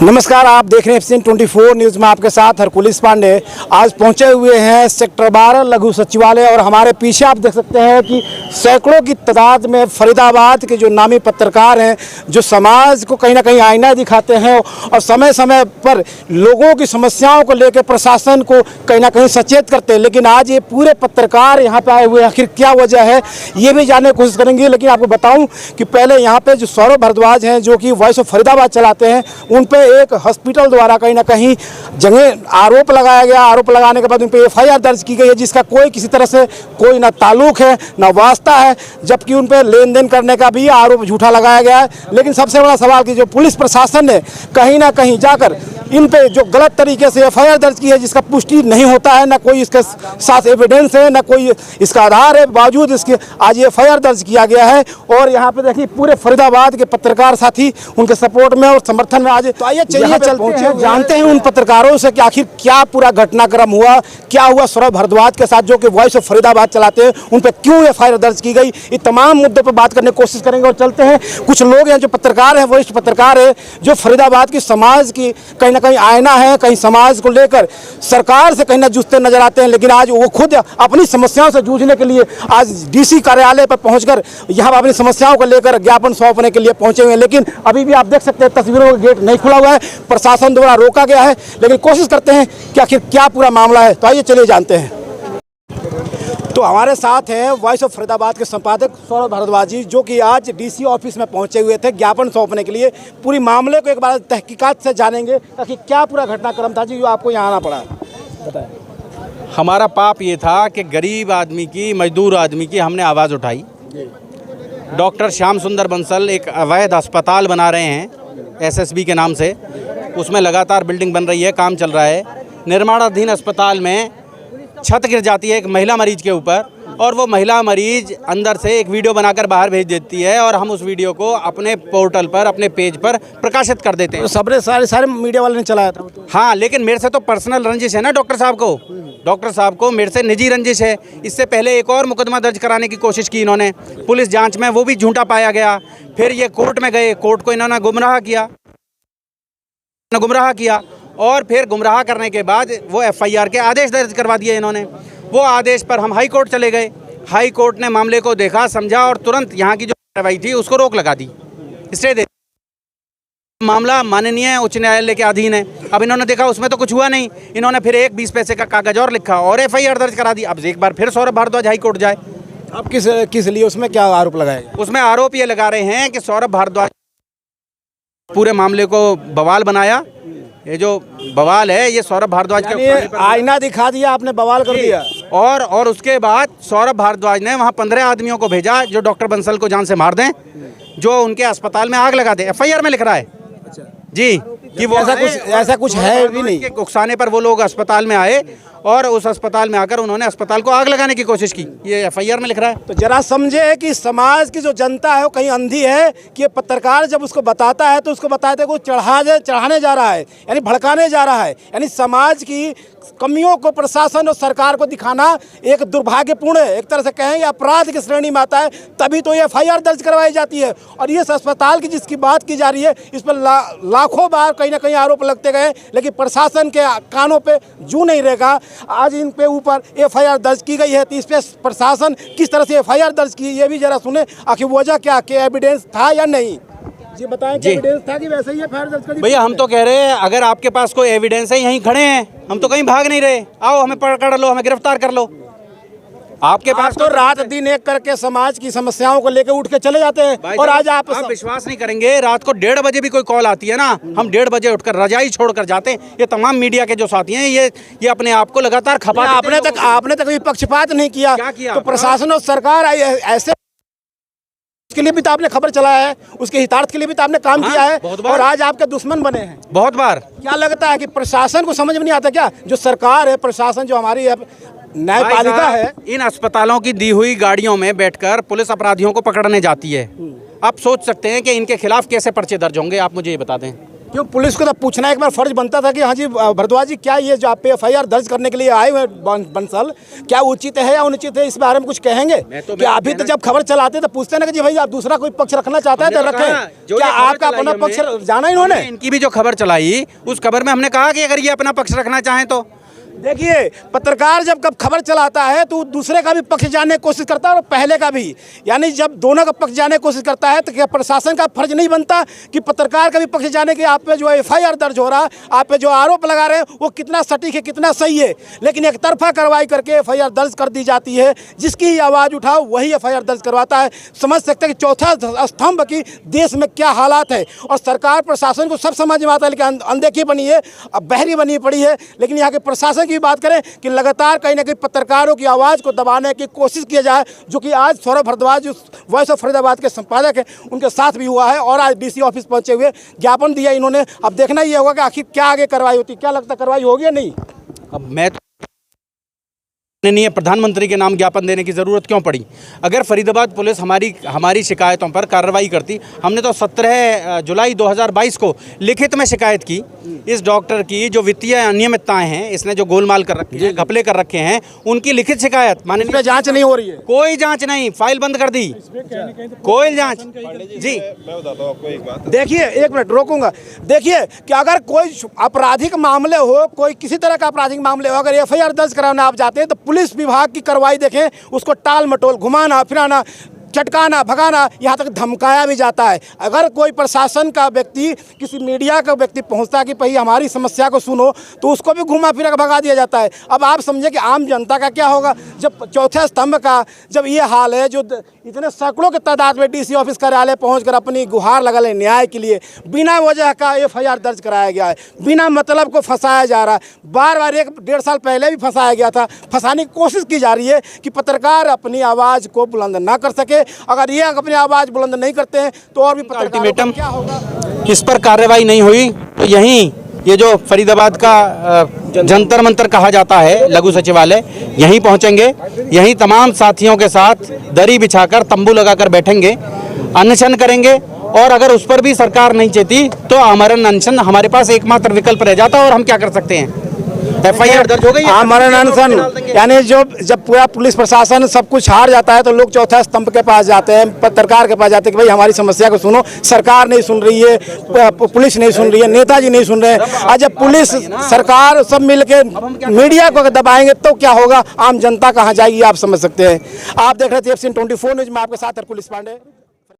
नमस्कार, आप देख रहे हैं एफसीएन 24 न्यूज़ में आपके साथ हरकुलिस पांडे। आज पहुंचे हुए हैं सेक्टर 12 लघु सचिवालय और हमारे पीछे आप देख सकते हैं कि सैकड़ों की तादाद में फरीदाबाद के जो नामी पत्रकार हैं, जो समाज को कहीं ना कहीं आईना दिखाते हैं और समय समय पर लोगों की समस्याओं को लेकर प्रशासन को कहीं ना कहीं सचेत करते हैं। लेकिन आज ये पूरे पत्रकार यहाँ पर आए हुए, आखिर क्या वजह है ये भी जानने की कोशिश करेंगे। लेकिन आपको बताऊँ कि पहले यहाँ पर जो सौरभ भारद्वाज हैं, जो कि वॉइस ऑफ फरीदाबाद चलाते हैं, उन पर एक हॉस्पिटल द्वारा कहीं ना कहीं जगह आरोप लगाया गया। आरोप लगाने के बाद उन पर एफआईआर दर्ज की गई है, जिसका कोई किसी तरह से कोई ना ताल्लुक है ना वास्ता है, जबकि उन पर लेन देन करने का भी आरोप झूठा लगाया गया है। लेकिन सबसे बड़ा सवाल कि जो पुलिस प्रशासन ने कहीं ना कहीं जाकर इन पे जो गलत तरीके से एफआईआर दर्ज की है, जिसका पुष्टि नहीं होता है, ना कोई इसके साथ एविडेंस है, ना कोई इसका आधार है, बावजूद इसके आज ये एफआईआर दर्ज किया गया है। और यहाँ पे देखिए पूरे फरीदाबाद के पत्रकार साथी उनके सपोर्ट में और समर्थन में आज तो आइए चलिए चलते हैं, जानते हैं उन पत्रकारों से कि आखिर क्या पूरा घटनाक्रम हुआ, क्या हुआ सौरभ भारद्वाज के साथ, जो कि वॉइस ऑफ फरीदाबाद चलाते हैं, उन पर क्यों एफआईआर दर्ज की गई। ये तमाम मुद्दों पर बात करने की कोशिश करेंगे। और चलते हैं, कुछ लोग हैं जो पत्रकार हैं, वरिष्ठ पत्रकार है, जो फरीदाबाद की समाज की कहीं ना कहीं आईना है, कहीं समाज को लेकर सरकार से कहीं ना जूझते नजर आते हैं। लेकिन आज वो खुद अपनी समस्याओं से जूझने के लिए आज डीसी कार्यालय पर पहुंचकर यहाँ पर अपनी समस्याओं को लेकर ज्ञापन सौंपने के लिए पहुंचे हुए हैं। लेकिन अभी भी आप देख सकते हैं तस्वीरों का गेट नहीं खुला हुआ है, प्रशासन द्वारा रोका गया है। लेकिन कोशिश करते हैं कि आखिर क्या पूरा मामला है, तो आइए चलिए जानते हैं। तो हमारे साथ हैं वॉइस ऑफ फरीदाबाद के संपादक सौरभ भारद्वाज जी, जो कि आज डीसी ऑफिस में पहुंचे हुए थे ज्ञापन सौंपने के लिए। पूरी मामले को एक बार तहकीकात से जानेंगे ताकि क्या पूरा घटनाक्रम था जी जो आपको यहाँ आना पड़ा। बताएं। हमारा पाप ये था कि गरीब आदमी की, मजदूर आदमी की हमने आवाज़ उठाई। डॉक्टर श्याम सुंदर बंसल एक अवैध अस्पताल बना रहे हैं एसएसबी के नाम से। उसमें लगातार बिल्डिंग बन रही है, काम चल रहा है। निर्माणाधीन अस्पताल में छत गिर जाती है एक महिला मरीज के ऊपर, और वो महिला मरीज अंदर से एक वीडियो बनाकर बाहर भेज देती है, और हम उस वीडियो को अपने पोर्टल पर, अपने पेज पर प्रकाशित कर देते हैं। तो सारे मीडिया वाले ने चलाया था। हाँ, लेकिन मेरे से तो पर्सनल रंजिश है ना डॉक्टर साहब को मेरे से निजी रंजिश है। इससे पहले एक और मुकदमा दर्ज कराने की कोशिश की इन्होंने पुलिस जांच में, वो भी झूठा पाया गया। फिर ये कोर्ट में गए, कोर्ट को इन्होंने गुमराह किया और फिर गुमराह करने के बाद वो एफआईआर के आदेश दर्ज करवा दिए इन्होंने। वो आदेश पर हम हाई कोर्ट चले गए। हाई कोर्ट ने मामले को देखा, समझा और तुरंत यहाँ की जो कार्रवाई थी उसको रोक लगा दी, स्टे दे। मामला माननीय उच्च न्यायालय के अधीन है। अब इन्होंने देखा उसमें तो कुछ हुआ नहीं, इन्होंने फिर एक 20 पैसे का कागज और लिखा और एफआईआर दर्ज करा दी। अब एक बार फिर सौरभ भारद्वाज हाई कोर्ट जाए। अब किस लिए उसमें क्या आरोप लगाएगा? उसमें आरोप ये लगा रहे हैं कि सौरभ भारद्वाज पूरे मामले को बवाल बनाया। ये जो बवाल है ये सौरभ भारद्वाज के आईना दिखा दिया आपने, बवाल कर दिया। और उसके बाद सौरभ भारद्वाज ने वहाँ 15 आदमियों को भेजा जो डॉक्टर बंसल को जान से मार दें, जो उनके अस्पताल में आग लगा दें। एफआईआर में लिख रहा है जी कि वो ऐसा कुछ है भी नहीं। उकसाने पर वो लोग अस्पताल में आए और उस अस्पताल में आकर उन्होंने अस्पताल को आग लगाने की कोशिश की, ये एफआईआर में लिख रहा है। तो जरा समझे कि समाज की जो जनता है वो कहीं अंधी है कि पत्रकार जब उसको बताता है तो उसको बताते को चढ़ाने जा रहा है, यानी भड़काने जा रहा है, यानी समाज की कमियों को प्रशासन और सरकार को दिखाना एक दुर्भाग्यपूर्ण है। एक तरह से कहें अपराध की श्रेणी में आता है, तभी तो ये एफआईआर दर्ज करवाई जाती है। और इस अस्पताल की जिसकी बात की जा रही है, इस पर लाखों बार कहीं ना कहीं आरोप लगते गए, लेकिन प्रशासन के कानों पे जू नहीं रहेगा। आज इन पे ऊपर एफआईआर दर्ज की गई है, तो इस पे प्रशासन किस तरह से एफआईआर दर्ज की ये भी जरा सुने। आखिर वजह क्या, कि एविडेंस था या नहीं जी? बताएं कि एविडेंस था कि वैसे ही एफआईआर दर्ज करी? भैया हम तो कह रहे हैं अगर आपके पास कोई एविडेंस है, यहीं खड़े हैं, हम तो कहीं भाग नहीं रहे, आओ हमें पकड़ लो, हमें गिरफ्तार कर लो। आपके पास तो रात दिन एक करके समाज की समस्याओं को लेकर उठ के चले जाते हैं। और आज आप विश्वास नहीं करेंगे, रात को 1:30 बजे भी कोई कॉल आती है ना, हम 1:30 बजे उठकर रजाई छोड़कर जाते हैं। ये तमाम मीडिया के जो साथी हैं ये अपने आप को लगातार खपा। आपने तक पक्षपात नहीं किया, तो प्रशासन और सरकार ऐसे उसके लिए भी तो आपने खबर चलाया है, उसके हितार्थ के लिए भी तो आपने काम किया है, और आज आपके दुश्मन बने हैं बहुत बार। क्या लगता है कि प्रशासन को समझ में नहीं आता क्या, जो सरकार है, प्रशासन जो हमारी न्यायपालिका है, इन अस्पतालों की दी हुई गाड़ियों में बैठकर पुलिस अपराधियों को पकड़ने जाती है। आप सोच सकते हैं कि इनके खिलाफ कैसे पर्चे दर्ज होंगे, आप मुझे ये बता दें। क्यों पुलिस को तो पूछना एक बार फर्ज बनता था कि हाँ जी भरद्वाज जी, क्या ये जो आप पे FIR दर्ज करने के लिए आए हुए बंसल, क्या उचित है या अनुचित है, इस बारे में कुछ कहेंगे? कि अभी तो जब खबर चलाते तो पूछते ना कि जी भाई आप दूसरा कोई पक्ष रखना चाहता है तो रखें। क्या आपका अपना पक्ष जाना इन्होंने? इनकी भी जो खबर चलाई उस खबर में हमने कहा कि अगर ये अपना पक्ष रखना चाहें तो देखिए, पत्रकार जब कब खबर चलाता है तो दूसरे का भी पक्ष जानने की कोशिश करता है और पहले का भी, यानी जब दोनों का पक्ष जानने की कोशिश करता है तो क्या प्रशासन का फर्ज नहीं बनता कि पत्रकार का भी पक्ष जाने कि आप पे जो FIR दर्ज हो रहा है, आप पे जो आरोप लगा रहे हैं वो कितना सटीक है, कितना सही है। लेकिन एक तरफा कार्रवाई करके FIR दर्ज कर दी जाती है, जिसकी ही आवाज़ उठाओ वही FIR दर्ज करवाता है। समझ सकते हैं कि चौथा स्तंभ की देश में क्या हालात है, और सरकार प्रशासन को सब समझ में आता है लेकिन अनदेखी बनी है, अब बहरी बनी पड़ी है। लेकिन यहाँ के प्रशासन की बात करें कि लगातार कहीं ना कहीं पत्रकारों की आवाज़ को दबाने की कोशिश किया जाए, जो कि आज सौरभ भारद्वाज जो वॉइस ऑफ फरीदाबाद के संपादक हैं उनके साथ भी हुआ है, और आज DC ऑफिस पहुंचे हुए ज्ञापन दिया इन्होंने। अब देखना ये होगा कि आखिर क्या आगे कार्रवाई होती, क्या लगता है कार्रवाई होगी या नहीं? अब मैं नहीं, प्रधानमंत्री के नाम ज्ञापन देने की ज़रूरत क्यों पड़ी? अगर फरीदाबाद पुलिस हमारी शिकायतों पर कार्रवाई करती, हमने तो 17 जुलाई 2022 को लिखित में शिकायत की इस डॉक्टर की जो वित्तीय अनियमितताएं हैं, इसने जो गोलमाल कर रखे हैं, घपले कर रखे हैं, उनकी लिखित शिकायत माननीय जांच नहीं हो रही है, कोई जांच नहीं, फाइल बंद कर दी, कोई जांच जी। मैं बताता हूँ आपको एक बात। देखिए, एक मिनट रोकूंगा। देखिए कि अगर कोई आपराधिक मामले हो, कोई किसी तरह का आपराधिक मामले हो, अगर FIR दर्ज कराना आप जाते हैं तो पुलिस विभाग की कार्रवाई देखें, उसको टाल मटोल, घुमाना फिराना, चटकाना, भगाना, यहाँ तक धमकाया भी जाता है। अगर कोई प्रशासन का व्यक्ति, किसी मीडिया का व्यक्ति पहुँचता है कि भाई हमारी समस्या को सुनो, तो उसको भी घुमा फिरा भगा दिया जाता है। अब आप समझे कि आम जनता का क्या होगा जब चौथे स्तंभ का जब ये हाल है, जो इतने सैकड़ों की तादाद में DC ऑफिस कार्यालय पहुंचकर अपनी गुहार लगा ले न्याय के लिए, बिना वजह का FIR दर्ज कराया गया है, बिना मतलब को फंसाया जा रहा है। बार बार 1-1.5 साल पहले भी फंसाया गया था, फंसाने की कोशिश की जा रही है कि पत्रकार अपनी आवाज़ को बुलंद ना कर सके। अगर ये अपनी आवाज़ बुलंद नहीं करते हैं तो और भी पत्रकारों का क्या होगा? इस पर कार्रवाई नहीं हुई तो यहीं ये जो फरीदाबाद का जंतर मंतर कहा जाता है लघु सचिवालय, यहीं पहुंचेंगे, यहीं तमाम साथियों के साथ दरी बिछाकर तंबू लगाकर बैठेंगे, अनशन करेंगे, और अगर उस पर भी सरकार नहीं चेती तो आमरण अनशन हमारे पास एकमात्र विकल्प रह जाता है। और हम क्या कर सकते हैं? FIR दर्ज हो गई है, आमरण अनशन, यानी जब पूरा पुलिस प्रशासन सब कुछ हार जाता है तो लोग चौथा स्तंभ के पास जाते हैं, पत्रकार के पास जाते हैं कि भाई हमारी समस्या को सुनो। सरकार नहीं सुन रही है, पुलिस नहीं सुन रही है, नेताजी नहीं सुन रहे हैं। आज जब पुलिस सरकार सब मिलके मीडिया को दबाएंगे तो क्या होगा? आम जनता कहाँ जाएगी, आप समझ सकते हैं। आप देख रहे थे FC 24 न्यूज में, आपके साथ हरकुल पांडे।